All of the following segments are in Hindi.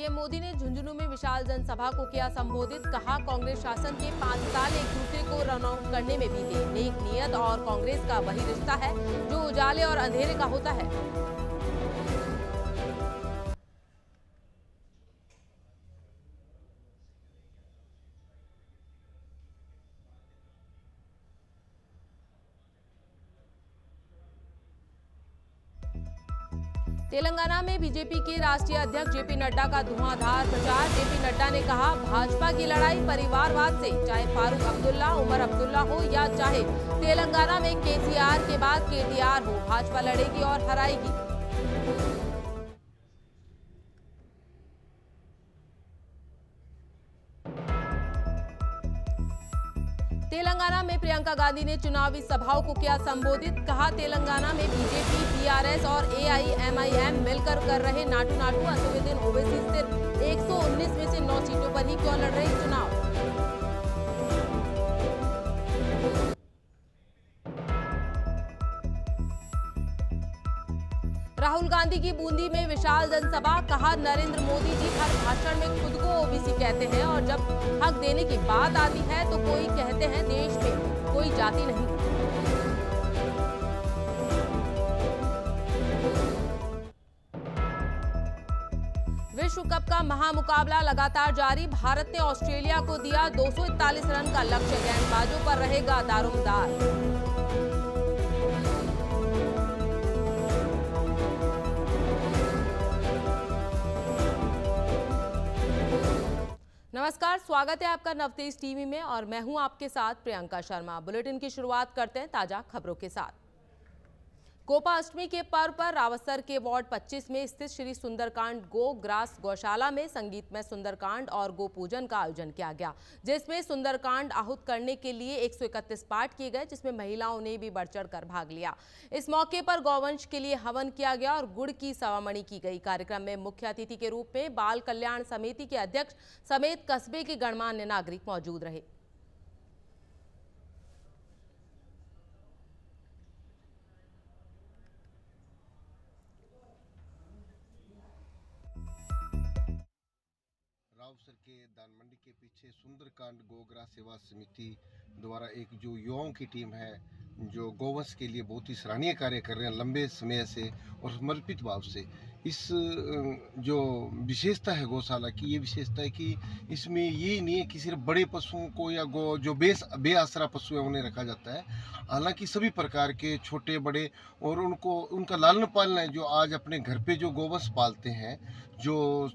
पीएम मोदी ने झुंझुनू में विशाल जनसभा को किया संबोधित। कहा, कांग्रेस शासन के 5 साल एक दूसरे को रन आउट करने में बीते। नेक नियत और कांग्रेस का वही रिश्ता है जो उजाले और अंधेरे का होता है। तेलंगाना में बीजेपी के राष्ट्रीय अध्यक्ष जेपी नड्डा का धुआंधार प्रचार। जेपी नड्डा ने कहा, भाजपा की लड़ाई परिवारवाद से, चाहे फारूक अब्दुल्ला, उमर अब्दुल्ला हो या चाहे तेलंगाना में केसीआर के बाद केटीआर हो, भाजपा लड़ेगी और हराएगी। तेलंगाना में प्रियंका गांधी ने चुनावी सभाओं को किया संबोधित। कहा, तेलंगाना में बीजेपी, टीआरएस और एआईएमआईएम मिलकर कर रहे नाटू नाटू। असदुद्दीन ओवैसी सिर्फ 119 में से 9 सीटों पर ही क्यों लड़ रहे चुनाव। राहुल गांधी की बूंदी में विशाल जनसभा। कहा, नरेंद्र मोदी जी हर भाषण में खुद को ओबीसी कहते हैं और जब हक देने की बात आती है तो कोई कहते हैं देश में कोई जाति नहीं। विश्व कप का महामुकाबला लगातार जारी। भारत ने ऑस्ट्रेलिया को दिया 241 रन का लक्ष्य। गेंदबाजों पर रहेगा दारोमदार। नमस्कार, स्वागत है आपका नवतेज टीवी में और मैं हूं आपके साथ प्रियंका शर्मा। बुलेटिन की शुरुआत करते हैं ताजा खबरों के साथ। गोपा अष्टमी के पर्व पर रावतसर के वार्ड 25 में स्थित श्री सुंदरकांड गो ग्रास गौशाला में संगीतमय सुंदरकांड और गो पूजन का आयोजन किया गया, जिसमें सुंदरकांड आहूत करने के लिए 131 पाठ किए गए, जिसमें महिलाओं ने भी बढ़ चढ़ कर भाग लिया। इस मौके पर गौवंश के लिए हवन किया गया और गुड़ की सवामणि की गई। कार्यक्रम में मुख्य अतिथि के रूप में बाल कल्याण समिति के अध्यक्ष समेत कस्बे के गणमान्य नागरिक मौजूद रहे। रावतसर के दान मंडी के पीछे सुंदरकांड गोग्रा सेवा समिति द्वारा एक जो युवाओं की टीम है जो गौवंश के लिए बहुत ही सराहनीय कार्य कर रहे हैं लंबे समय से और समर्पित भाव से। इस जो विशेषता है गौशाला की, ये विशेषता है कि इसमें ये नहीं है कि सिर्फ बड़े पशुओं को या गौ जो बेआसरा पशु है उन्हें रखा जाता है। हालांकि सभी प्रकार के छोटे बड़े और उनका लालन पालन है। जो आज अपने घर पे जो गौवंश पालते हैं, जो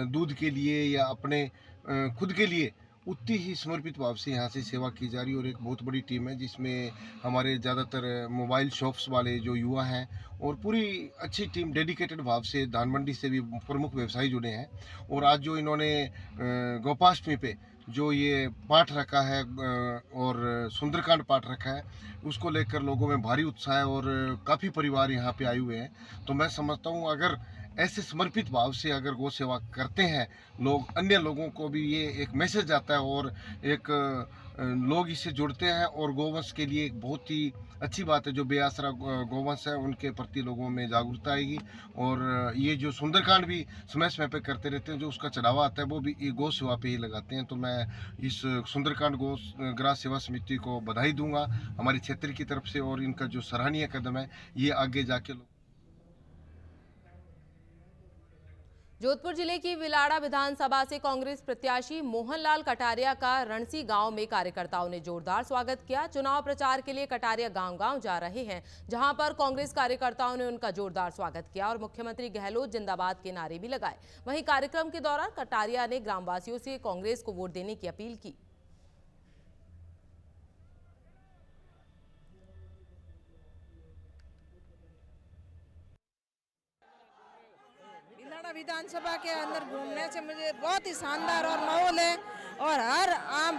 दूध के लिए या अपने खुद के लिए, उतनी ही समर्पित भाव से यहाँ से सेवा की जा रही है। और एक बहुत बड़ी टीम है जिसमें हमारे ज़्यादातर मोबाइल शॉप्स वाले जो युवा हैं और पूरी अच्छी टीम डेडिकेटेड भाव से धान मंडी से भी प्रमुख व्यवसायी जुड़े हैं। और आज जो इन्होंने गोपाष्टमी पे जो ये पाठ रखा है और सुंदरकांड पाठ रखा है, उसको लेकर लोगों में भारी उत्साह है और काफ़ी परिवार यहाँ पे आए हुए हैं। तो मैं समझता हूँ अगर ऐसे समर्पित भाव से अगर गौ सेवा करते हैं लोग, अन्य लोगों को भी ये एक मैसेज आता है और एक लोग इससे जुड़ते हैं और गौवंश के लिए एक बहुत ही अच्छी बात है। जो बेआसरा गौवंश है उनके प्रति लोगों में जागरूकता आएगी। और ये जो सुंदरकांड भी समय समय पे करते रहते हैं, जो उसका चढ़ावा आता है वो भी गौ सेवा पे ही लगाते हैं। तो मैं इस सुंदरकांड गौ ग्रास सेवा समिति को बधाई दूंगा हमारे क्षेत्र की तरफ से। और इनका जो सराहनीय कदम है ये आगे जाके जोधपुर जिले की विलाड़ा विधानसभा से कांग्रेस प्रत्याशी मोहनलाल कटारिया का रणसी गांव में कार्यकर्ताओं ने जोरदार स्वागत किया। चुनाव प्रचार के लिए कटारिया गांव-गांव जा रहे हैं, जहां पर कांग्रेस कार्यकर्ताओं ने उनका जोरदार स्वागत किया और मुख्यमंत्री गहलोत जिंदाबाद के नारे भी लगाए। वहीं कार्यक्रम के दौरान कटारिया ने ग्रामवासियों से कांग्रेस को वोट देने की अपील की। विधानसभा के अंदर घूमने से मुझे बहुत ही शानदार और माहौल है। और हर आम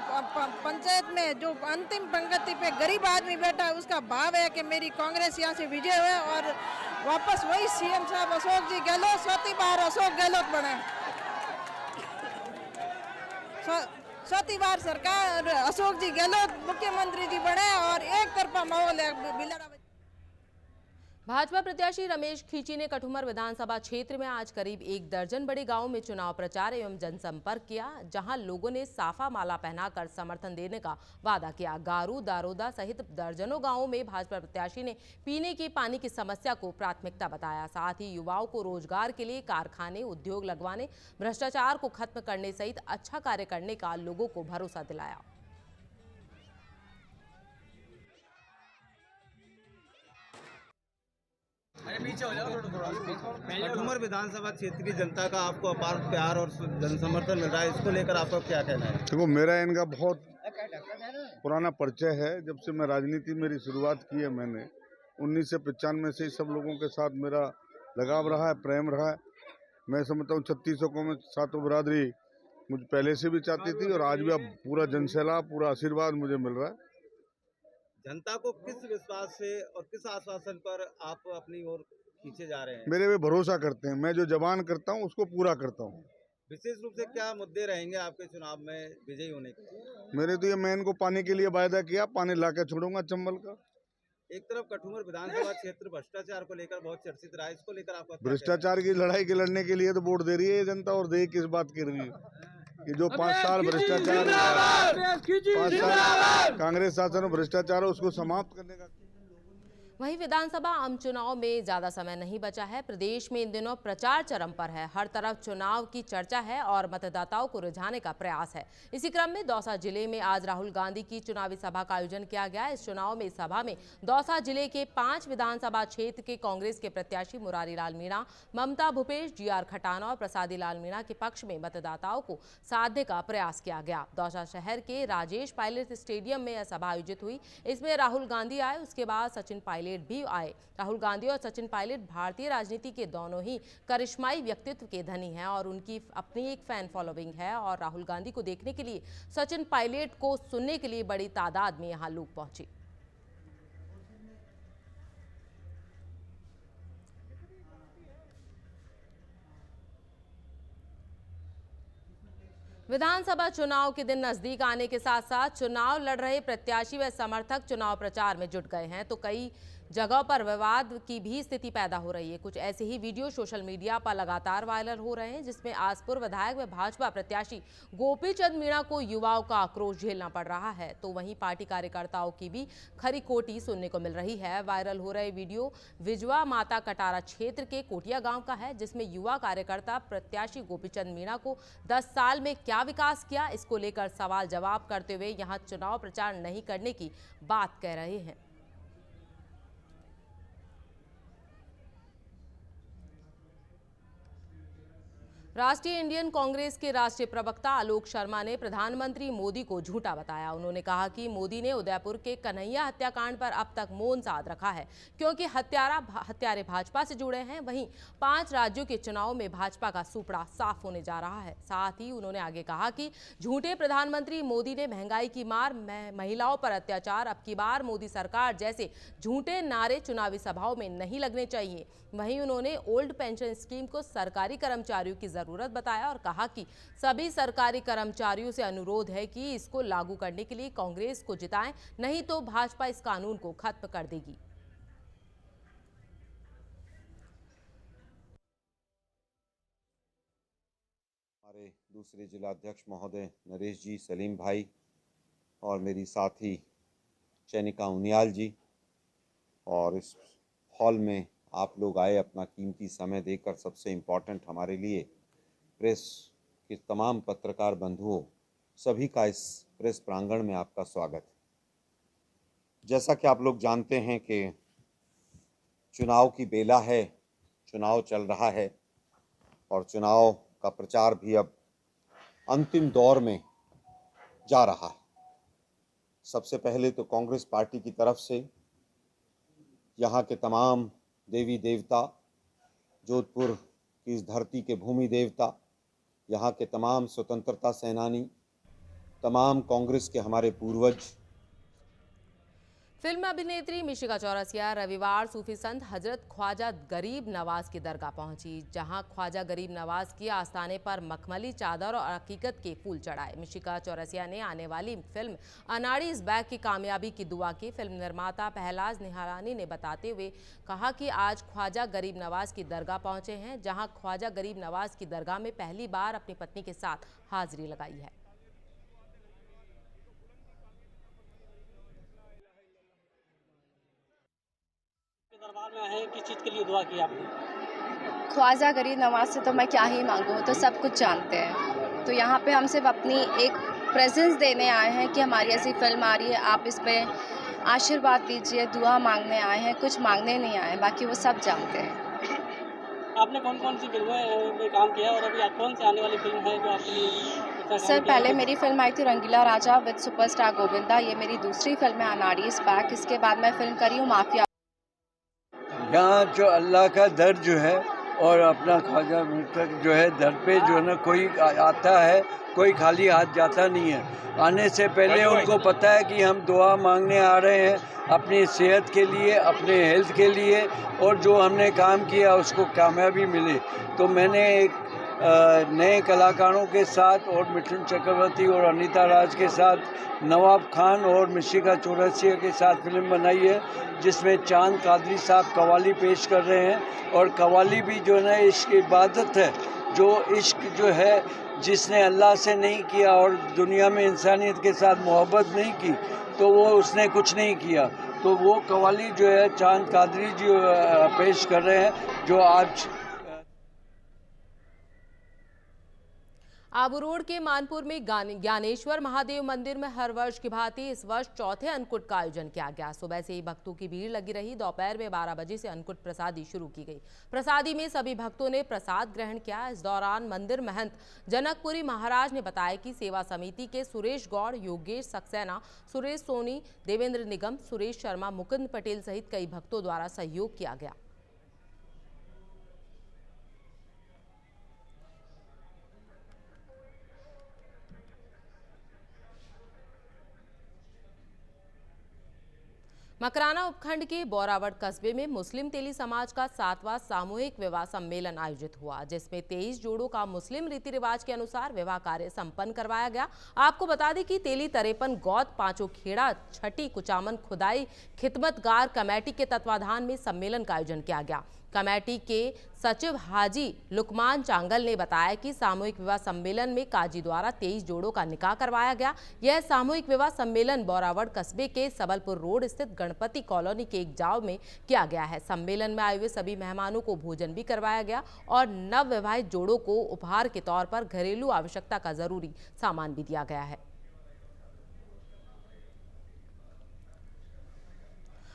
पंचायत में जो अंतिम पंक्ति पे गरीब आदमी बैठा है उसका भाव है कि मेरी कांग्रेस यहाँ से विजय हुए और वापस वही सीएम साहब अशोक जी गहलोत, 7वीं बार अशोक गहलोत बने, 7वीं बार सरकार अशोक जी गहलोत मुख्यमंत्री जी बने और एक तरफा माहौल है। भाजपा प्रत्याशी रमेश खींची ने कठुमर विधानसभा क्षेत्र में आज करीब 1 दर्जन बड़े गांव में चुनाव प्रचार एवं जनसंपर्क किया, जहां लोगों ने साफा माला पहनाकर समर्थन देने का वादा किया। गारू, दारोदा सहित दर्जनों गांवों में भाजपा प्रत्याशी ने पीने के पानी की समस्या को प्राथमिकता बताया। साथ ही युवाओं को रोजगार के लिए कारखाने, उद्योग लगवाने, भ्रष्टाचार को खत्म करने सहित अच्छा कार्य करने का लोगों को भरोसा दिलाया। कठुमर विधानसभा क्षेत्र की जनता का आपको अपार प्यार और जन समर्थन मिल रहा है, इसको लेकर आपका क्या कहना है? देखो, मेरा इनका बहुत पुराना परिचय है। जब से मैं राजनीति मेरी शुरुआत की है मैंने 1995 से सब लोगों के साथ मेरा लगाव रहा है, प्रेम रहा है। मैं समझता हूँ 3600 को में सातों बरादरी मुझ पहले से भी चाहती थी और आज भी अब पूरा जनसैलाब, पूरा आशीर्वाद मुझे मिल रहा है। जनता को किस विश्वास से और किस आश्वासन पर आप अपनी ओर खींचे जा रहे हैं? मेरे वे भरोसा करते हैं, मैं जो जबान करता हूँ उसको पूरा करता हूँ। विशेष रूप से क्या मुद्दे रहेंगे आपके चुनाव में विजयी होने के? मेरे तो ये मैं इनको पानी के लिए वायदा किया, पानी ला के छोड़ूंगा चंबल का। एक तरफ कठुमर विधानसभा क्षेत्र भ्रष्टाचार को लेकर बहुत चर्चित रहा है, इसको लेकर आपका क्या भ्रष्टाचार की लड़ाई के लड़ने के लिए तो वोट दे रही है ये जनता, और दे किस बात की रही है कि जो 5 साल भ्रष्टाचार, 5 साल कांग्रेस शासन और भ्रष्टाचार है उसको समाप्त करने का। वहीं विधानसभा आम चुनाव में ज्यादा समय नहीं बचा है। प्रदेश में इन दिनों प्रचार चरम पर है। हर तरफ चुनाव की चर्चा है और मतदाताओं को रिझाने का प्रयास है। इसी क्रम में दौसा जिले में आज राहुल गांधी की चुनावी सभा का आयोजन किया गया। इस चुनाव में सभा में दौसा जिले के 5 विधानसभा क्षेत्र के कांग्रेस के प्रत्याशी मुरारी लाल मीणा, ममता भूपेश, GR खटाना और प्रसादी लाल मीणा के पक्ष में मतदाताओं को साधने का प्रयास किया गया। दौसा शहर के राजेश पायलट स्टेडियम में यह सभा आयोजित हुई। इसमें राहुल गांधी आए, उसके बाद सचिन पायलट भी आए। राहुल गांधी और सचिन पायलट भारतीय राजनीति के दोनों ही करिश्माई व्यक्तित्व के धनी हैं और उनकी अपनी एक फैन फॉलोइंग है और राहुल गांधी को देखने के लिए, सचिन पायलट को सुनने के लिए बड़ी तादाद में यहां लोग पहुंचे। विधानसभा चुनाव के दिन नजदीक आने के साथ साथ चुनाव लड़ रहे प्रत्याशी व समर्थक चुनाव प्रचार में जुट गए हैं, तो कई जगहों पर विवाद की भी स्थिति पैदा हो रही है। कुछ ऐसे ही वीडियो सोशल मीडिया पर लगातार वायरल हो रहे हैं, जिसमें आसपुर विधायक व भाजपा प्रत्याशी गोपीचंद मीणा को युवाओं का आक्रोश झेलना पड़ रहा है, तो वहीं पार्टी कार्यकर्ताओं की भी खरी खोटी सुनने को मिल रही है। वायरल हो रहे वीडियो विजवा माता कटारा क्षेत्र के कोटिया गांव का है, जिसमें युवा कार्यकर्ता प्रत्याशी गोपीचंद मीणा को 10 साल में क्या विकास किया, इसको लेकर सवाल जवाब करते हुए यहां चुनाव प्रचार नहीं करने की बात कह रहे हैं। राष्ट्रीय इंडियन कांग्रेस के राष्ट्रीय प्रवक्ता आलोक शर्मा ने प्रधानमंत्री मोदी को झूठा बताया। उन्होंने कहा कि मोदी ने उदयपुर के कन्हैया हत्याकांड पर अब तक मौन साध रखा है, क्योंकि हत्यारे भाजपा से जुड़े हैं। वहीं 5 राज्यों के चुनाव में भाजपा का सूपड़ा साफ होने जा रहा है। साथ ही उन्होंने आगे कहा कि झूठे प्रधानमंत्री मोदी ने महंगाई की मार, महिलाओं पर अत्याचार, अब की बार मोदी सरकार जैसे झूठे नारे चुनावी सभाओं में नहीं लगने चाहिए। वहीं उन्होंने ओल्ड पेंशन स्कीम को सरकारी कर्मचारियों की जरूरत बताया और कहा कि सभी सरकारी कर्मचारियों से अनुरोध है कि इसको लागू करने के लिए कांग्रेस को जिताएं, नहीं तो भाजपा इस कानून को खत्म कर देगी। हमारे दूसरे जिला अध्यक्ष महोदय नरेश जी, सलीम भाई और मेरी साथी चैनिका उनियाल जी, और इस हॉल में आप लोग आए अपना कीमती समय देकर। सबसे इम्पोर्टेंट हमारे लिए प्रेस के तमाम पत्रकार बंधुओं, सभी का इस प्रेस प्रांगण में आपका स्वागत है। जैसा कि आप लोग जानते हैं कि चुनाव की बेला है, चुनाव चल रहा है और चुनाव का प्रचार भी अब अंतिम दौर में जा रहा है। सबसे पहले तो कांग्रेस पार्टी की तरफ से यहाँ के तमाम देवी देवता, जोधपुर की इस धरती के भूमि देवता, यहाँ के तमाम स्वतंत्रता सेनानी, तमाम कांग्रेस के हमारे पूर्वज, फिल्म अभिनेत्री मिशिका चौरसिया रविवार सूफी संत हजरत ख्वाजा गरीब नवाज की दरगाह पहुंची, जहां ख्वाजा गरीब नवाज के आस्थाने पर मखमली चादर और अकीकत के फूल चढ़ाए। मिशिका चौरसिया ने आने वाली फिल्म अनाड़ी इज बैक की कामयाबी की दुआ की। फिल्म निर्माता पहलाज निहारानी ने बताते हुए कहा कि आज ख्वाजा गरीब नवाज की दरगाह पहुंचे हैं, जहां ख्वाजा गरीब नवाज की दरगाह में पहली बार अपनी पत्नी के साथ हाजिरी लगाई है। दरबार में आए हैं, किस चीज़ के लिए दुआ की आपने? ख्वाजा गरीब नवाज से तो मैं क्या ही मांगूँ, तो सब कुछ जानते हैं। तो यहाँ पे हम सिर्फ अपनी एक प्रेजेंस देने आए हैं कि हमारी ऐसी फिल्म आ रही है, आप इस पे आशीर्वाद दीजिए, दुआ मांगने आए हैं, कुछ मांगने नहीं आए, बाकी वो सब जानते हैं। आपने कौन कौन सी फिल्मों में काम किया और अभी कौन सी आने वाली फिल्म है जो आपके लिए? सर, पहले मेरी फिल्म आई थी रंगीला राजा विद सुपरस्टार गोविंदा, ये मेरी दूसरी फिल्म है अनाड़ी इज बैक। इसके बाद मैं फिल्म करी हूँ माफिया। यहाँ जो अल्लाह का दर जो है और अपना ख्वाजा तक जो है दर पे जो है ना, कोई आता है कोई खाली हाथ जाता नहीं है। आने से पहले उनको पता है कि हम दुआ मांगने आ रहे हैं अपनी सेहत के लिए, अपने हेल्थ के लिए, और जो हमने काम किया उसको कामयाबी मिले। तो मैंने एक नए कलाकारों के साथ और मिथुन चक्रवर्ती और अनीता राज के साथ, नवाब खान और मिशिका चौरसिया के साथ फिल्म बनाई है, जिसमें चांद कादरी साहब कव्वाली पेश कर रहे हैं। और कव्वाली भी जो है ना इश्क इबादत है, जो इश्क जो है जिसने अल्लाह से नहीं किया और दुनिया में इंसानियत के साथ मोहब्बत नहीं की, तो वो उसने कुछ नहीं किया। तो वो कव्वाली जो है चांद कादरी जी पेश कर रहे हैं, जो आज आबू रोड के मानपुर में ज्ञानेश्वर महादेव मंदिर में हर वर्ष की भांति इस वर्ष चौथे अन्नकूट का आयोजन किया गया। सुबह से ही भक्तों की भीड़ लगी रही। दोपहर में 12 बजे से अन्नकूट प्रसादी शुरू की गई। प्रसादी में सभी भक्तों ने प्रसाद ग्रहण किया। इस दौरान मंदिर महंत जनकपुरी महाराज ने बताया कि सेवा समिति के सुरेश गौड़, योगेश सक्सेना, सुरेश सोनी, देवेंद्र निगम, सुरेश शर्मा, मुकुंद पटेल सहित कई भक्तों द्वारा सहयोग किया गया। मकराना उपखंड के बोरावड़ कस्बे में मुस्लिम तेली समाज का 7वां सामूहिक विवाह सम्मेलन आयोजित हुआ, जिसमें 23 जोड़ों का मुस्लिम रीति रिवाज के अनुसार विवाह कार्य संपन्न करवाया गया। आपको बता दें कि तेली तरेपन गौद पांचों खेड़ा छठी कुचामन खुदाई खिदमतगार कमेटी के तत्वाधान में सम्मेलन का आयोजन किया गया। कमेटी के सचिव हाजी लुकमान चांगल ने बताया कि सामूहिक विवाह सम्मेलन में काजी द्वारा 23 जोड़ों का निकाह करवाया गया। यह सामूहिक विवाह सम्मेलन बोरावड़ कस्बे के सबलपुर रोड स्थित गणपति कॉलोनी के एक जाव में किया गया है। सम्मेलन में आए हुए सभी मेहमानों को भोजन भी करवाया गया और नव विवाहित जोड़ों को उपहार के तौर पर घरेलू आवश्यकता का जरूरी सामान भी दिया गया है।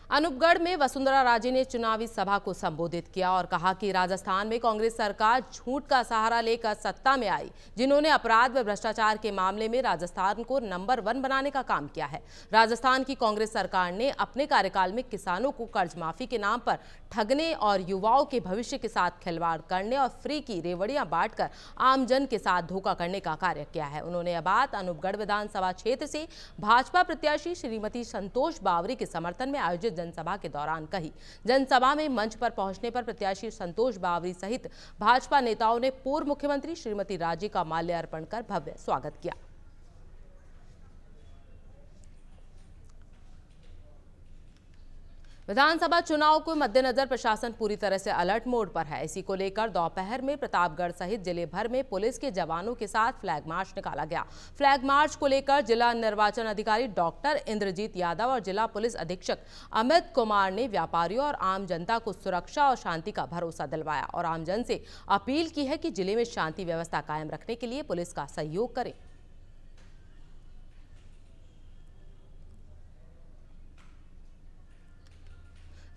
अनूपगढ़ में वसुंधरा राजे ने चुनावी सभा को संबोधित किया और कहा कि राजस्थान में कांग्रेस सरकार झूठ का सहारा लेकर सत्ता में आई, जिन्होंने अपराध व भ्रष्टाचार के मामले में राजस्थान को नंबर 1 बनाने का काम किया है। राजस्थान की कांग्रेस सरकार ने अपने कार्यकाल में किसानों को कर्ज माफी के नाम पर ठगने और युवाओं के भविष्य के साथ खिलवाड़ करने और फ्री की रेवड़ियां बांटकर आमजन के साथ धोखा करने का कार्य किया है। उन्होंने यह बात अनूपगढ़ विधानसभा क्षेत्र से भाजपा प्रत्याशी श्रीमती संतोष बावरी के समर्थन में आयोजित जनसभा के दौरान कही। जनसभा में मंच पर पहुंचने पर प्रत्याशी संतोष बावरी सहित भाजपा नेताओं ने पूर्व मुख्यमंत्री श्रीमती राजे का माल्यार्पण कर भव्य स्वागत किया। विधानसभा चुनाव को मद्देनजर प्रशासन पूरी तरह से अलर्ट मोड पर है। इसी को लेकर दोपहर में प्रतापगढ़ सहित जिले भर में पुलिस के जवानों के साथ फ्लैग मार्च निकाला गया। फ्लैग मार्च को लेकर जिला निर्वाचन अधिकारी डॉक्टर इंद्रजीत यादव और जिला पुलिस अधीक्षक अमित कुमार ने व्यापारियों और आम जनता को सुरक्षा और शांति का भरोसा दिलवाया और आमजन से अपील की है कि जिले में शांति व्यवस्था कायम रखने के लिए पुलिस का सहयोग करें।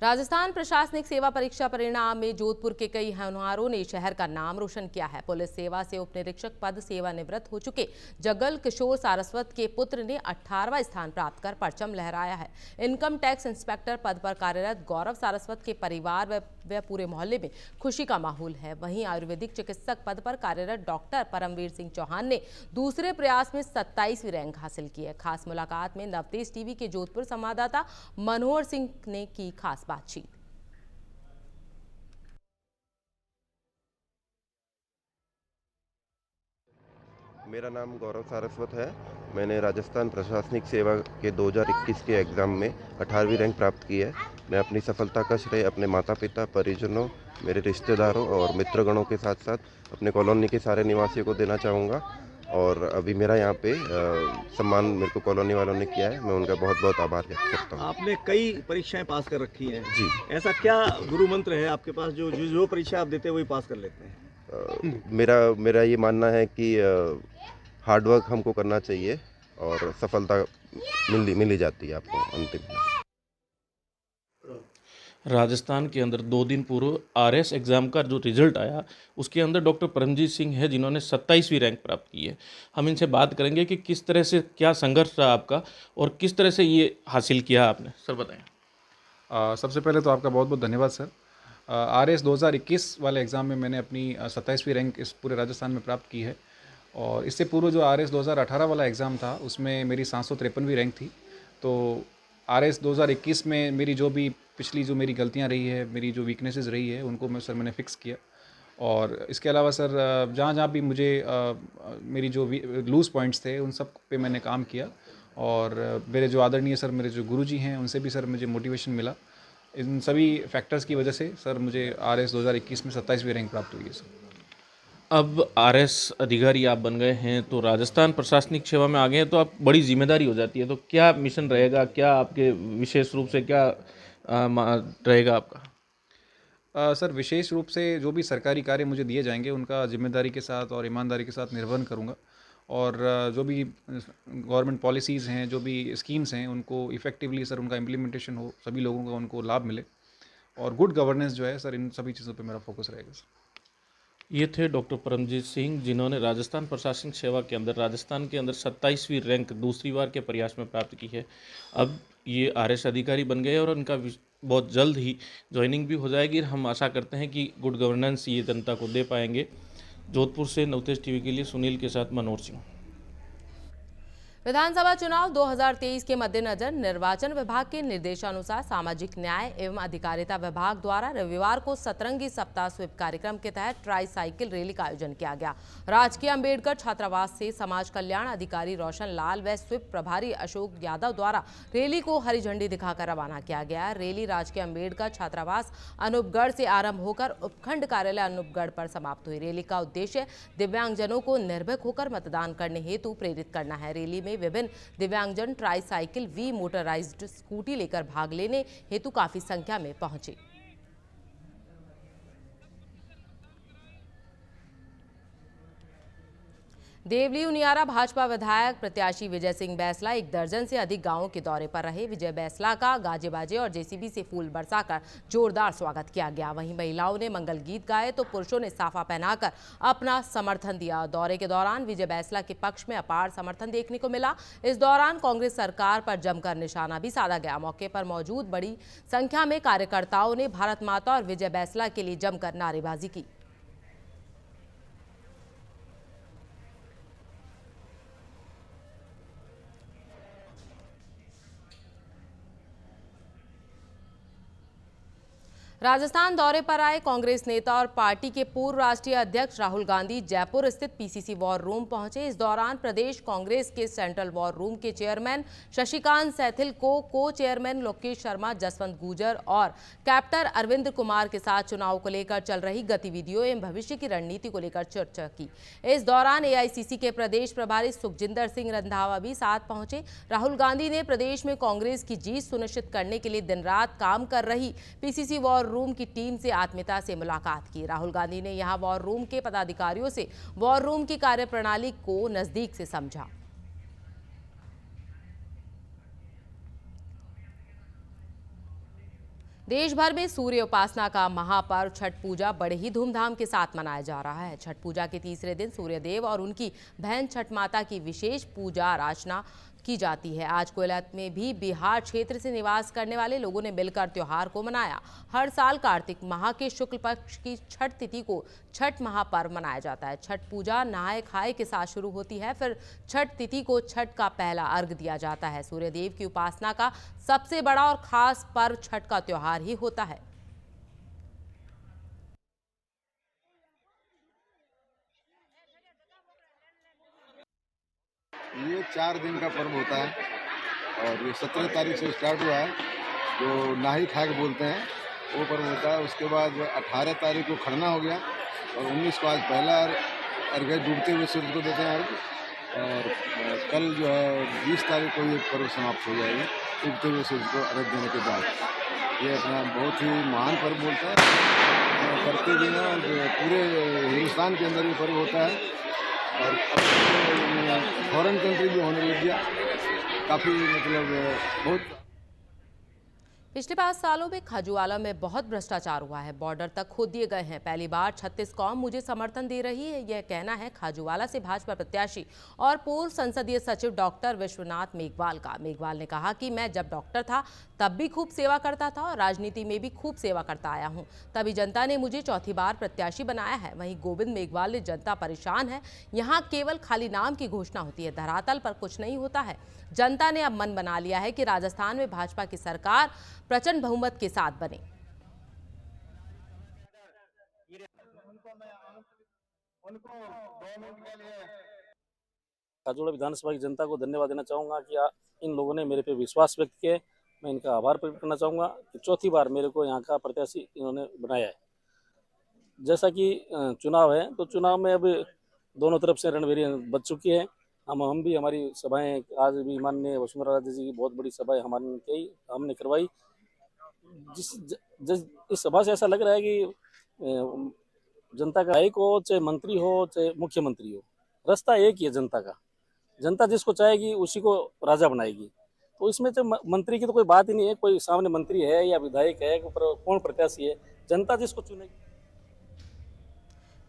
राजस्थान प्रशासनिक सेवा परीक्षा परिणाम में जोधपुर के कई होनहारों ने शहर का नाम रोशन किया है। पुलिस सेवा से उप निरीक्षक पद सेवानिवृत्त हो चुके जगल किशोर सारस्वत के पुत्र ने 18वां स्थान प्राप्त कर परचम लहराया है। इनकम टैक्स इंस्पेक्टर पद पर कार्यरत गौरव सारस्वत के परिवार व पूरे मोहल्ले में खुशी का माहौल है। वहीं आयुर्वेदिक चिकित्सक पद पर कार्यरत डॉक्टर परमवीर सिंह चौहान ने दूसरे प्रयास में 27वीं रैंक हासिल की है। खास मुलाकात में नवतेज टीवी के जोधपुर संवाददाता मनोहर सिंह ने की खास बातचीत। मेरा नाम गौरव सारस्वत है। मैंने राजस्थान प्रशासनिक सेवा के 2021 के एग्ज़ाम में 18वीं रैंक प्राप्त की है। मैं अपनी सफलता का श्रेय अपने माता पिता, परिजनों, मेरे रिश्तेदारों और मित्रगणों के साथ साथ अपने कॉलोनी के सारे निवासियों को देना चाहूँगा। और अभी मेरा यहाँ पे सम्मान मेरे को कॉलोनी वालों ने किया है, मैं उनका बहुत बहुत आभार व्यक्त करता हूँ। आपने कई परीक्षाएं पास कर रखी हैं जी। ऐसा क्या गुरु मंत्र है आपके पास जो परीक्षा आप देते हैं वही पास कर लेते हैं? मेरा ये मानना है कि हार्डवर्क हमको करना चाहिए और सफलता मिल ही जाती है आपको अंतिम में। राजस्थान के अंदर 2 दिन पूर्व आरएस एग्ज़ाम का जो रिजल्ट आया उसके अंदर डॉक्टर परमजीत सिंह है जिन्होंने 27वीं रैंक प्राप्त की है। हम इनसे बात करेंगे कि किस तरह से क्या संघर्ष रहा आपका और किस तरह से ये हासिल किया आपने। सर बताएं। सबसे पहले तो आपका बहुत बहुत धन्यवाद सर। आरएस 2021 वाले एग्ज़ाम में मैंने अपनी 27वीं रैंक इस पूरे राजस्थान में प्राप्त की है। और इससे पूर्व जो आरएस 2018 वाला एग्ज़ाम था उसमें मेरी 753वीं रैंक थी। तो आरएस 2021 में मेरी जो भी पिछली जो मेरी गलतियां रही है, मेरी जो वीकनेसेस रही है उनको मैंने फ़िक्स किया। और इसके अलावा सर जहाँ भी मुझे मेरी जो लूज़ पॉइंट्स थे उन सब पे मैंने काम किया। और मेरे जो आदरणीय सर मेरे जो गुरुजी हैं उनसे भी सर मुझे मोटिवेशन मिला। इन सभी फैक्टर्स की वजह से सर मुझे आरएस 2021 में 27वीं रैंक प्राप्त हुई है सर। अब आरएस अधिकारी आप बन गए हैं तो राजस्थान प्रशासनिक सेवा में आ गए हैं तो आप बड़ी जिम्मेदारी हो जाती है, तो क्या मिशन रहेगा, क्या आपके विशेष रूप से क्या रहेगा आपका? सर विशेष रूप से जो भी सरकारी कार्य मुझे दिए जाएंगे उनका जिम्मेदारी के साथ और ईमानदारी के साथ निर्वहन करूंगा। और जो भी गवर्नमेंट पॉलिसीज़ हैं, जो भी स्कीम्स हैं उनको इफ़ेक्टिवली सर उनका इम्प्लीमेंटेशन हो, सभी लोगों का उनको लाभ मिले और गुड गवर्नेंस जो है सर इन सभी चीज़ों पे मेरा फोकस रहेगा सर। ये थे डॉक्टर परमजीत सिंह जिन्होंने राजस्थान प्रशासनिक सेवा के अंदर राजस्थान के अंदर 27वीं रैंक दूसरी बार के प्रयास में प्राप्त की है। अब ये आरएस अधिकारी बन गए और उनका बहुत जल्द ही ज्वाइनिंग भी हो जाएगी। हम आशा करते हैं कि गुड गवर्नेंस ये जनता को दे पाएंगे। जोधपुर से नवतेज टीवी के लिए सुनील के साथ मनोहर सिंह। विधानसभा चुनाव 2023 के मद्देनजर निर्वाचन विभाग के निर्देशानुसार सामाजिक न्याय एवं अधिकारिता विभाग द्वारा रविवार को सतरंगी सप्ताह स्वीप कार्यक्रम के तहत ट्राई साइकिल रैली का आयोजन किया गया। राजकीय अंबेडकर छात्रावास से समाज कल्याण अधिकारी रोशन लाल व स्वीप प्रभारी अशोक यादव द्वारा रैली को हरी झंडी दिखाकर रवाना किया गया। रैली राजकीय अंबेडकर छात्रावास अनूपगढ़ से आरंभ होकर उपखंड कार्यालय अनूपगढ़ पर समाप्त हुई। रैली का उद्देश्य दिव्यांगजनों को निर्भीक होकर मतदान करने हेतु प्रेरित करना है। रैली में विभिन्न दिव्यांगजन ट्राई साइकिल वी मोटराइज्ड स्कूटी लेकर भाग लेने हेतु काफी संख्या में पहुंचे। देवली उनियारा भाजपा विधायक प्रत्याशी विजय सिंह बैसला एक दर्जन से अधिक गांवों के दौरे पर रहे। विजय बैसला का गाजे बाजे और जेसीबी से फूल बरसाकर जोरदार स्वागत किया गया। वहीं महिलाओं ने मंगल गीत गाए तो पुरुषों ने साफा पहनाकर अपना समर्थन दिया। दौरे के दौरान विजय बैसला के पक्ष में अपार समर्थन देखने को मिला। इस दौरान कांग्रेस सरकार पर जमकर निशाना भी साधा गया। मौके पर मौजूद बड़ी संख्या में कार्यकर्ताओं ने भारत माता और विजय बैसला के लिए जमकर नारेबाजी की। राजस्थान दौरे पर आए कांग्रेस नेता और पार्टी के पूर्व राष्ट्रीय अध्यक्ष राहुल गांधी जयपुर स्थित पीसीसी वॉर रूम पहुंचे। इस दौरान प्रदेश कांग्रेस के सेंट्रल वॉर रूम के चेयरमैन शशिकांत सैथिल को चेयरमैन लोकेश शर्मा, जसवंत गुजर और कैप्टन अरविंद कुमार के साथ चुनाव को लेकर चल रही गतिविधियों एवं भविष्य की रणनीति को लेकर चर्चा की। इस दौरान एआईसीसी के प्रदेश प्रभारी सुखजिंदर सिंह रंधावा भी साथ पहुंचे। राहुल गांधी ने प्रदेश में कांग्रेस की जीत सुनिश्चित करने के लिए दिन रात काम कर रही पीसीसी वॉर रूम की टीम से आत्मीयता से मुलाकात की। राहुल गांधी ने यहां वॉर रूम के पदाधिकारियों से वॉर रूम की कार्यप्रणाली को नजदीक से समझा। देश भर में सूर्य उपासना का महापर्व छठ पूजा बड़े ही धूमधाम के साथ मनाया जा रहा है। छठ पूजा के तीसरे दिन सूर्य देव और उनकी बहन छठ माता की विशेष पूजा अर्चना की जाती है। आज कोयलत में भी बिहार क्षेत्र से निवास करने वाले लोगों ने मिलकर त्योहार को मनाया। हर साल कार्तिक माह के शुक्ल पक्ष की छठ तिथि को छठ महापर्व मनाया जाता है। छठ पूजा नहाय खाए के साथ शुरू होती है, फिर छठ तिथि को छठ का पहला अर्घ दिया जाता है। सूर्य देव की उपासना का सबसे बड़ा और खास पर्व छठ का त्योहार ही होता है। ये 4 दिन का पर्व होता है और ये 17 तारीख से स्टार्ट हुआ है, जो नाही खाग बोलते हैं वो पर्व होता है। उसके बाद 18 तारीख को खरना हो गया और 19 को आज पहला अर्घ्य डूबते हुए सूरज को देते हैं अर्घ्य, और कल जो है 20 तारीख को ये पर्व समाप्त हो जाएगी डूबते हुए सूरज को अर्घ्य देने के बाद। ये अपना बहुत ही महान पर्व बोलता है, करते भी हैं और पूरे हिंदुस्तान के अंदर ये पर्व होता है और फॉरेन कंट्री भी होने लग गया, काफ़ी मतलब बहुत। पिछले 5 सालों में खाजूवाला में बहुत भ्रष्टाचार हुआ है, बॉर्डर तक खोद दिए गए हैं। पहली बार 36 कौम मुझे समर्थन दे रही है, यह कहना है खाजूवाला से भाजपा प्रत्याशी और पूर्व संसदीय सचिव डॉक्टर विश्वनाथ मेघवाल का। मेघवाल ने कहा कि मैं जब डॉक्टर था तब भी खूब सेवा करता था और राजनीति में भी खूब सेवा करता आया हूं, तभी जनता ने मुझे चौथी बार प्रत्याशी बनाया है। वहीं गोविंद मेघवाल ने जनता परेशान है, यहाँ केवल खाली नाम की घोषणा होती है, धरातल पर कुछ नहीं होता है। जनता ने अब मन बना लिया है कि राजस्थान में भाजपा की सरकार प्रचंड बहुमत के साथ बने। खाजूवाड़ा विधानसभा की जनता को धन्यवाद देना चाहूँगा कि इन लोगों ने मेरे पे विश्वास व्यक्त किया। मैं इनका आभार प्रकट करना चाहूँगा कि चौथी बार मेरे को यहाँ का प्रत्याशी इन्होंने बनाया है। जैसा कि चुनाव है तो चुनाव में अब दोनों तरफ से रणभेरी बच चुकी है। हम भी हमारी सभाएं आज भी माननीय वसुंधरा राजे जी की बहुत बड़ी सभाएं हमने करवाई। इस सभा से ऐसा लग रहा है कि जनता का नायक हो चाहे मंत्री हो चाहे मुख्यमंत्री हो, रास्ता एक ही है जनता का। जनता जिसको चाहेगी उसी को राजा बनाएगी। तो इसमें तो मंत्री की तो कोई बात ही नहीं है, कोई सामने मंत्री है या विधायक है, कौन प्रत्याशी है, जनता जिसको चुनेगी।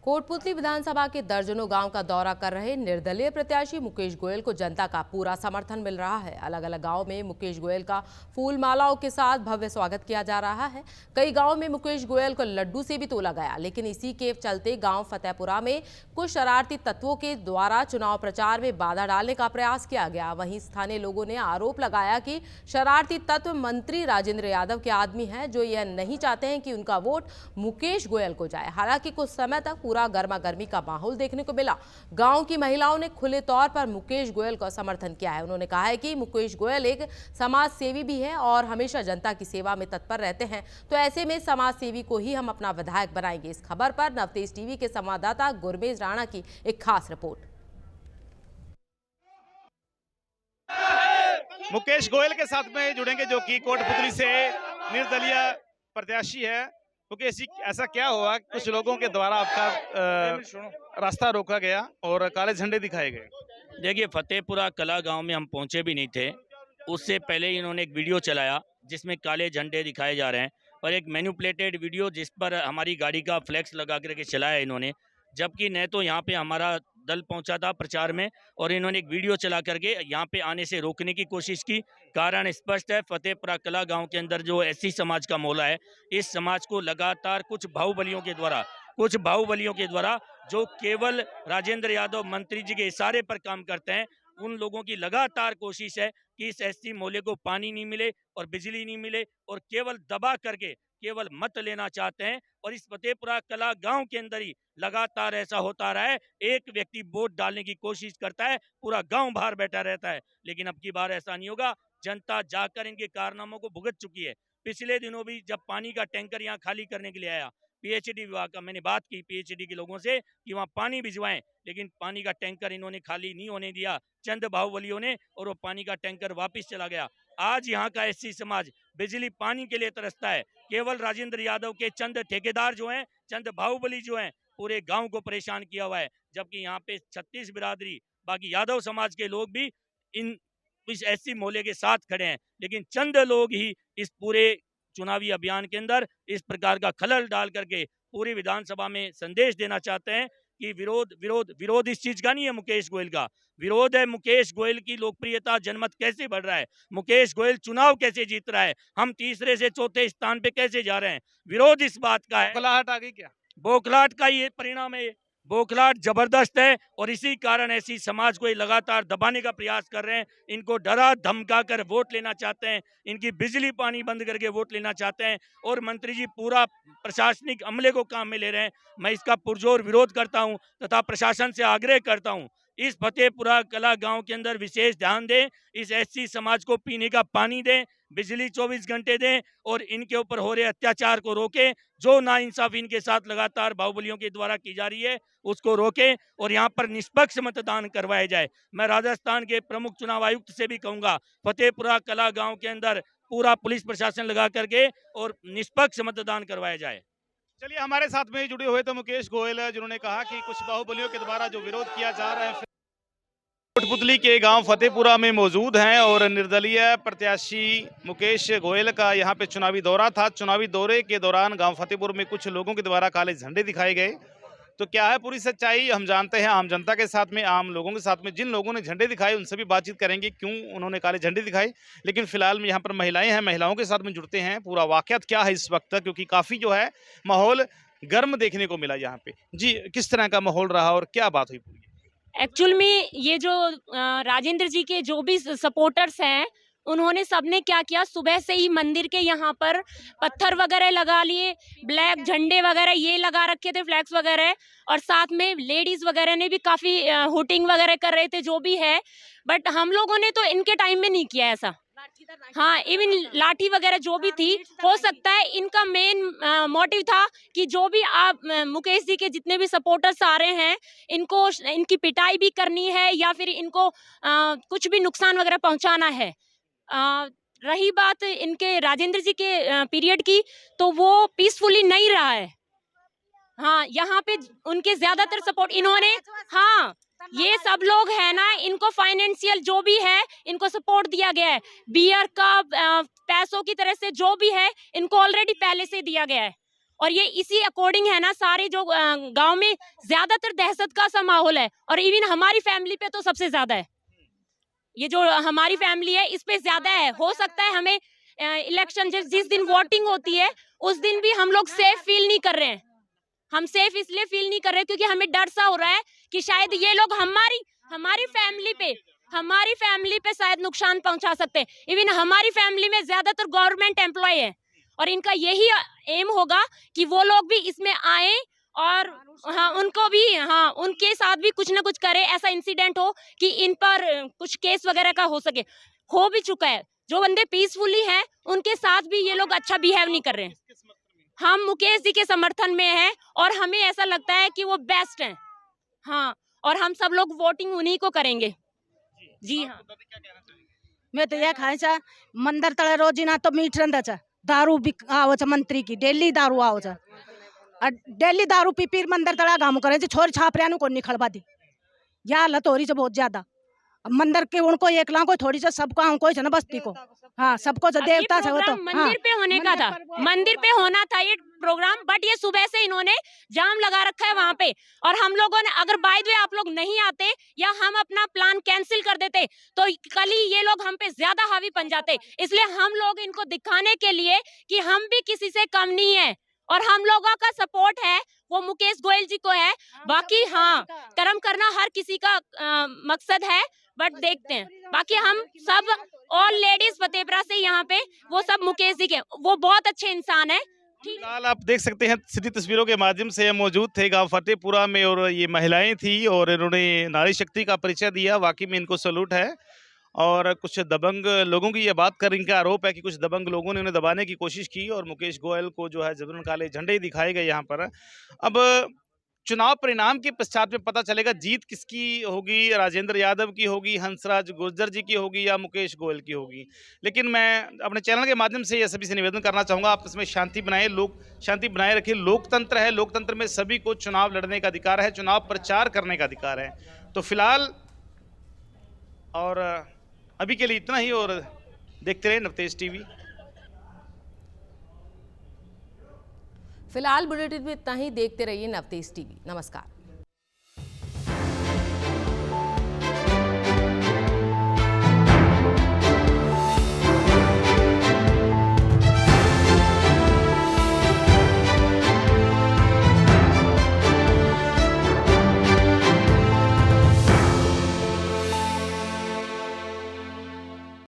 कोटपुतली विधानसभा के दर्जनों गांव का दौरा कर रहे निर्दलीय प्रत्याशी मुकेश गोयल को जनता का पूरा समर्थन मिल रहा है। अलग अलग गांव में मुकेश गोयल का फूल मालाओं के साथ भव्य स्वागत किया जा रहा है। कई गांव में मुकेश गोयल को लड्डू से भी तोला गया, लेकिन इसी के चलते गांव फतेहपुरा में कुछ शरारती तत्वों के द्वारा चुनाव प्रचार में बाधा डालने का प्रयास किया गया। वहीं स्थानीय लोगों ने आरोप लगाया कि शरारती तत्व मंत्री राजेंद्र यादव के आदमी हैं, जो यह नहीं चाहते हैं कि उनका वोट मुकेश गोयल को जाए। हालांकि कुछ समय तक पूरा गर्मा गर्मी का माहौल देखने को मिला। गांव की महिलाओं ने खुले तौर पर मुकेश गोयल का समर्थन किया है। उन्होंने कहा है कि मुकेश गोयल एक समाज सेवी भी है और हमेशा जनता की सेवा में तत्पर रहते हैं, तो ऐसे में समाज सेवी को ही हम अपना विधायक बनाएंगे। इस खबर पर नवतेज टीवी के संवाददाता गुरमेज राणा की एक खास रिपोर्ट। मुकेश गोयल के साथ में जुड़ेंगे जो कि कोटपुतली से निर्दलीय प्रत्याशी है। मुकेश जी, ऐसा क्या हुआ कुछ लोगों के द्वारा आपका रास्ता रोका गया और काले झंडे दिखाए गए? देखिए, फतेहपुरा कला गांव में हम पहुंचे भी नहीं थे, उससे पहले इन्होंने एक वीडियो चलाया जिसमें काले झंडे दिखाए जा रहे हैं और एक मैनिपुलेटेड वीडियो जिस पर हमारी गाड़ी का फ्लैक्स लगा करके चलाया इन्होंने, जबकि न तो यहाँ पे हमारा दल पहुंचा था प्रचार में और इन्होंने एक वीडियो चला करके यहाँ पे आने से रोकने की कोशिश की। कारण स्पष्ट है, फतेहपुरा कला गांव के अंदर जो एससी समाज का मोहल्ला है, इस समाज को लगातार कुछ बाहुबलियों के द्वारा जो केवल राजेंद्र यादव मंत्री जी के इशारे पर काम करते हैं, उन लोगों की लगातार कोशिश है कि इस एससी मोहल्ले को पानी नहीं मिले और बिजली नहीं मिले और केवल दबा करके केवल मत लेना चाहते हैं। और इस फतेहपुरा कला गांव के अंदर ही लगातार ऐसा होता रहा है, एक व्यक्ति वोट डालने की कोशिश करता है, पूरा गांव बाहर बैठा रहता है। लेकिन अब की बार ऐसा नहीं होगा, जनता जाकर इनके कारनामों को भुगत चुकी है। पिछले दिनों भी जब पानी का टैंकर यहाँ खाली करने के लिए आया, पीएचडी विभाग का मैंने बात की पीएचडी के लोगों से कि वहाँ पानी भिजवाएं, लेकिन पानी का टैंकर इन्होंने खाली नहीं होने दिया चंद बाहुबलियों ने, और वो पानी का टैंकर वापस चला गया। आज यहाँ का एससी समाज बिजली पानी के लिए तरसता है। केवल राजेंद्र यादव के चंद ठेकेदार जो हैं, चंद बाहुबली जो हैं, पूरे गांव को परेशान किया हुआ है। जबकि यहाँ पे 36 बिरादरी बाकी यादव समाज के लोग भी इस एससी मोहल्ले के साथ खड़े हैं, लेकिन चंद लोग ही इस पूरे चुनावी अभियान के अंदर इस प्रकार का खलल डाल करके पूरी विधानसभा में संदेश देना चाहते हैं कि विरोध विरोध विरोध इस चीज का नहीं है। मुकेश गोयल का विरोध है मुकेश गोयल की लोकप्रियता जनमत कैसे बढ़ रहा है, मुकेश गोयल चुनाव कैसे जीत रहा है, हम तीसरे से चौथे स्थान पे कैसे जा रहे हैं, विरोध इस बात का है। बौखलाहट आ गई क्या? बौखलाहट का ये परिणाम है। बौखलाहट जबरदस्त है और इसी कारण ऐसी समाज को ये लगातार दबाने का प्रयास कर रहे हैं। इनको डरा धमका कर वोट लेना चाहते हैं, इनकी बिजली पानी बंद करके वोट लेना चाहते हैं और मंत्री जी पूरा प्रशासनिक अमले को काम में ले रहे हैं। मैं इसका पुरजोर विरोध करता हूं तथा प्रशासन से आग्रह करता हूं इस फतेहपुरा कला गांव के अंदर विशेष ध्यान दें, इस एससी समाज को पीने का पानी दें, बिजली 24 घंटे दें और इनके ऊपर हो रहे अत्याचार को रोकें। जो नाइंसाफी इनके साथ लगातार बाहुबलियों के द्वारा की जा रही है उसको रोकें और यहाँ पर निष्पक्ष मतदान करवाया जाए। मैं राजस्थान के प्रमुख चुनाव आयुक्त से भी कहूंगा फतेहपुरा कला गांव के अंदर पूरा पुलिस प्रशासन लगा करके और निष्पक्ष मतदान करवाया जाए। चलिए हमारे साथ में जुड़े हुए तो मुकेश गोयल जिन्होंने कहा कि कुछ बाहुबलियों के द्वारा जो विरोध किया जा रहा है कोटपुतली के गांव फतेहपुरा में मौजूद हैं और निर्दलीय प्रत्याशी मुकेश गोयल का यहां पे चुनावी दौरा था। चुनावी दौरे के दौरान गांव फतेहपुर में कुछ लोगों के द्वारा काले झंडे दिखाए गए। तो क्या है पूरी सच्चाई हम जानते हैं आम जनता के साथ में, आम लोगों के साथ में। जिन लोगों ने झंडे दिखाए उनसे भी बातचीत करेंगे क्यों उन्होंने काले झंडे दिखाए। लेकिन फिलहाल में यहाँ पर महिलाएं हैं, महिलाओं के साथ में जुड़ते हैं पूरा वाकयात क्या है इस वक्त, क्योंकि काफी जो है माहौल गर्म देखने को मिला यहाँ पे। जी किस तरह का माहौल रहा और क्या बात हुई पूरी? एक्चुअल में ये जो राजेंद्र जी के जो भी सपोर्टर्स हैं उन्होंने सबने क्या किया, सुबह से ही मंदिर के यहाँ पर पत्थर वगैरह लगा लिए, ब्लैक झंडे वगैरह ये लगा रखे थे, फ्लैग्स वगैरह, और साथ में लेडीज वगैरह ने भी काफी हुटिंग वगैरह कर रहे थे जो भी है। बट हम लोगों ने तो इनके टाइम में नहीं किया ऐसा। हाँ, इवन लाठी वगैरह जो भी थी, हो सकता है इनका मेन मोटिव था कि जो भी आप मुकेश जी के जितने भी सपोर्टर्स आ रहे हैं इनको इनकी पिटाई भी करनी है या फिर इनको कुछ भी नुकसान वगैरह पहुंचाना है। रही बात इनके राजेंद्र जी के पीरियड की, तो वो पीसफुली नहीं रहा है। हाँ, यहाँ पे उनके ज्यादातर सपोर्ट इन्होंने, हाँ ये सब लोग है ना, इनको फाइनेंशियल जो भी है इनको सपोर्ट दिया गया है, बियर का पैसों की तरह से जो भी है इनको ऑलरेडी पहले से दिया गया है। और ये इसी अकॉर्डिंग है ना, सारे जो गांव में ज्यादातर दहशत का सा माहौल है और इवन हमारी फैमिली पे तो सबसे ज्यादा है। ये जो हमारी फैमिली है इस पे ज्यादा है। हो सकता है हमें इलेक्शन जिस दिन वोटिंग होती है उस दिन भी हम लोग सेफ फील नहीं कर रहे हैं। हम सेफ इसलिए फील नहीं कर रहे क्योंकि हमें डर सा हो रहा है कि शायद ये लोग हमारी फैमिली पे शायद नुकसान पहुंचा सकते हैं। इवन हमारी फैमिली में ज्यादातर गवर्नमेंट एम्प्लॉय है और इनका यही एम होगा कि वो लोग भी इसमें आए और हाँ उनको भी, हाँ उनके साथ भी कुछ ना कुछ करे, ऐसा इंसिडेंट हो कि इन पर कुछ केस वगैरह का हो सके। हो भी चुका है, जो बंदे पीसफुली हैं उनके साथ भी ये लोग अच्छा बिहेव नहीं कर रहे हैं। हम मुकेश जी के समर्थन में हैं और हमें ऐसा लगता है कि वो बेस्ट हैं। हाँ, और हम सब लोग वोटिंग उन्हीं को करेंगे। जी हाँ, मैं तो यह खाए चा मंदिर तले रोजीना तो मीठ रंदा चा, दारू भी आओ चा मंत्री की, डेली दारू आओ चा, डेली दारू पी पी मंदिर तला काम करे, छोरी छापरिया को निखड़वा दी। यह हालत हो रही है बहुत ज्यादा। मंदिर के उनको एक लाख को थोड़ी सा सबको हमको ना बस्ती को, हाँ सबको जो देवता है वो तो मंदिर पे होने का था, मंदिर पे होना था ये प्रोग्राम, बट ये सुबह से इन्होंने जाम लगा रखा है वहाँ पे। और हम लोगों ने अगर बाय द वे आप लोग नहीं आते या हम अपना प्लान कैंसिल कर देते तो कल ही ये लोग हम पे ज्यादा हावी बन जाते। इसलिए हम लोग इनको दिखाने के लिए कि हम भी किसी से कम नहीं है और हम लोगों का सपोर्ट है वो मुकेश गोयल जी को है। बाकी हाँ, कर्म करना हर किसी का मकसद है, बट देखते हैं। बाकी हम सब ऑल लेडीज फतेहपुरा से यहाँ पे वो सब मुकेश जी के, वो बहुत अच्छे इंसान है। फिलहाल आप देख सकते हैं सीधी तस्वीरों के माध्यम से मौजूद थे गांव फतेहपुरा में और ये महिलाएं थी और इन्होंने नारी शक्ति का परिचय दिया। वाकई में इनको सैल्यूट है। और कुछ दबंग लोगों की ये बात कर, इनका आरोप है कि कुछ दबंग लोगों ने उन्हें दबाने की कोशिश की और मुकेश गोयल को जो है जबरन काले झंडे दिखाए गए यहाँ पर। अब चुनाव परिणाम के पश्चात में पता चलेगा जीत किसकी होगी, राजेंद्र यादव की होगी, हंसराज गुर्जर जी की होगी या मुकेश गोयल की होगी। लेकिन मैं अपने चैनल के माध्यम से यह सभी से निवेदन करना चाहूँगा, आप इसमें शांति बनाए, शांति बनाए रखिए। लोकतंत्र है, लोकतंत्र में सभी को चुनाव लड़ने का अधिकार है, चुनाव प्रचार करने का अधिकार है। तो फिलहाल और अभी के लिए इतना ही और देखते रहे नवतेज टीवी। फिलहाल बुलेटिन में इतना ही। देखते रहिए नवतेज टीवी। नमस्कार।